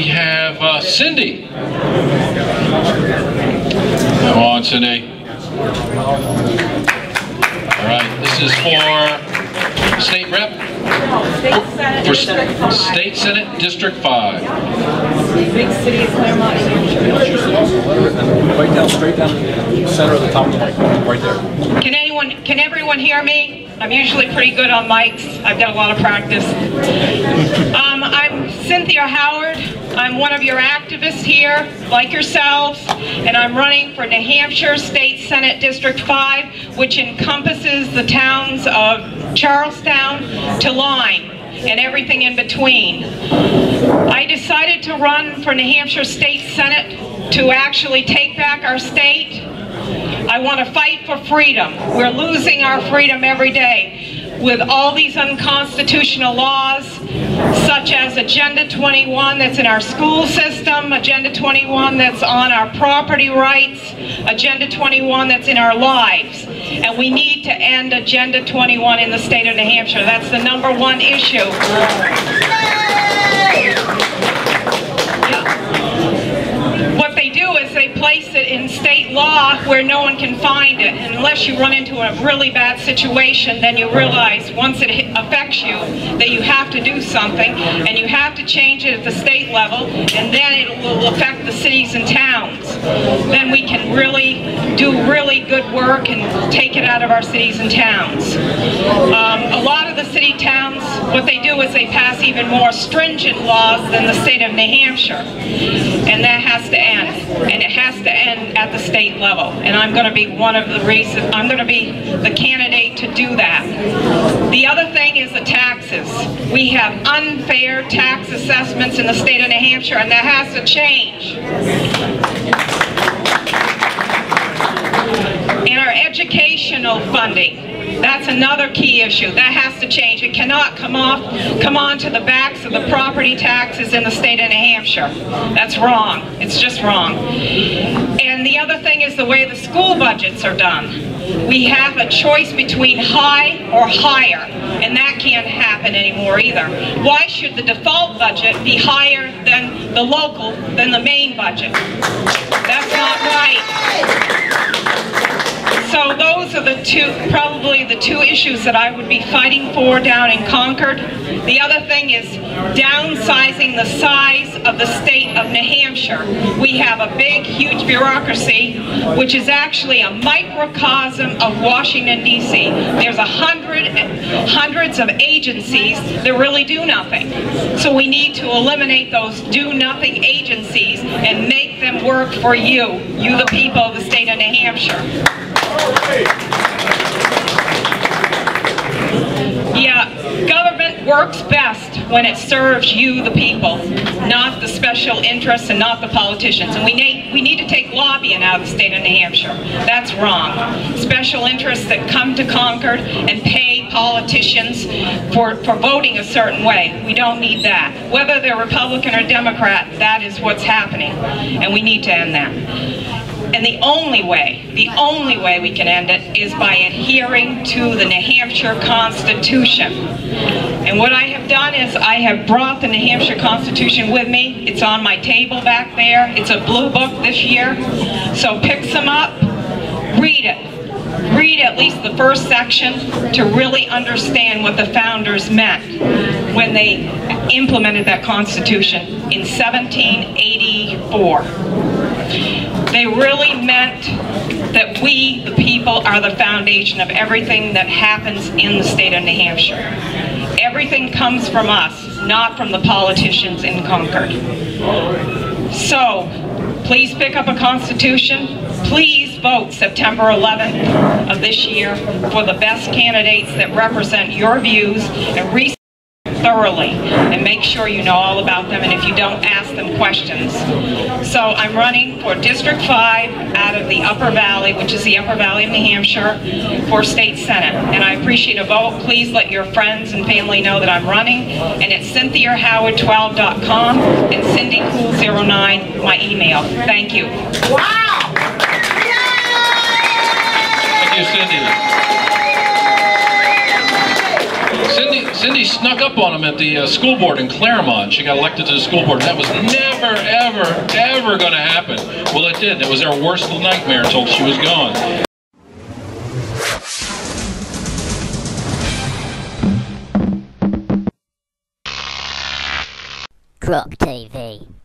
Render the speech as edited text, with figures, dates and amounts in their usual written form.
we have Cindy. Come on, Cindy. All right, this is for State Rep? For State Senate District 5. Big city of Claremont. Right down, straight down the center of the top of the mic, right there. Can everyone hear me? I'm usually pretty good on mics. I've got a lot of practice. I'm Cynthia Howard. I'm one of your activists here, like yourselves, and I'm running for New Hampshire State Senate District 5, which encompasses the towns of Charlestown to Lyme and everything in between. I decided to run for New Hampshire State Senate to actually take back our state. I want to fight for freedom. We're losing our freedom every day with all these unconstitutional laws, such as Agenda 21 that's in our school system, Agenda 21 that's on our property rights, Agenda 21 that's in our lives. And we need to end Agenda 21 in the state of New Hampshire. That's the #1 issue. What they do is they place it in state law where no one can find it. And unless you run into a really bad situation, then you realize once it affects you that you have to do something, and you have to change it at the state level, and then it will affect the cities and towns. Then we can really do really good work and take it out of our cities and towns. A lot of the city towns, what they do is they pass even more stringent laws than the state of New Hampshire. And that has to end. And it has to end at the state level. And I'm going to be one of the reasons, I'm going to be the candidate to do that. The other thing is the taxes. We have unfair tax assessments in the state of New Hampshire, and that has to change. And our educational funding, that's another key issue. That has to change. It cannot come on to the backs of the property taxes in the state of New Hampshire. That's wrong. It's just wrong. And the other thing is the way the school budgets are done. We have a choice between high or higher, and that can't happen anymore either. Why should the default budget be higher than the main budget? That's not right. So those are probably the two issues that I would be fighting for down in Concord. The other thing is downsizing the size of the state of New Hampshire. We have a big, huge bureaucracy, which is actually a microcosm of Washington, D.C. There's hundreds of agencies that really do nothing. So we need to eliminate those do-nothing agencies and make them work for you the people of the state of New Hampshire. Yeah, government works best when it serves you, the people, not the special interests and not the politicians. And we need to take lobbying out of the state of New Hampshire. That's wrong. Special interests that come to Concord and pay politicians for voting a certain way. We don't need that. Whether they're Republican or Democrat, that is what's happening. And we need to end that. And the only way we can end it is by adhering to the New Hampshire Constitution. And what I have done is I have brought the New Hampshire Constitution with me. It's on my table back there. It's a blue book this year. So pick some up, read it. Read at least the first section to really understand what the founders meant when they implemented that Constitution in 1784. They really meant that we, the people, are the foundation of everything that happens in the state of New Hampshire. Everything comes from us, not from the politicians in Concord. So, please pick up a Constitution. Please vote September 11th of this year for the best candidates that represent your views and research thoroughly and make sure you know all about them, and if you don't, ask them questions. So I'm running for District 5 out of the Upper Valley, which is the Upper Valley of New Hampshire, for State Senate, and I appreciate a vote. Please let your friends and family know that I'm running, and it's CynthiaHoward12.com and CindyCool09 my email. Thank you. Wow! Thank you, Cindy. Cindy snuck up on him at the school board in Claremont. She got elected to the school board. That was never, ever, ever going to happen. Well, it did. It was our worst nightmare until she was gone. GrokTV.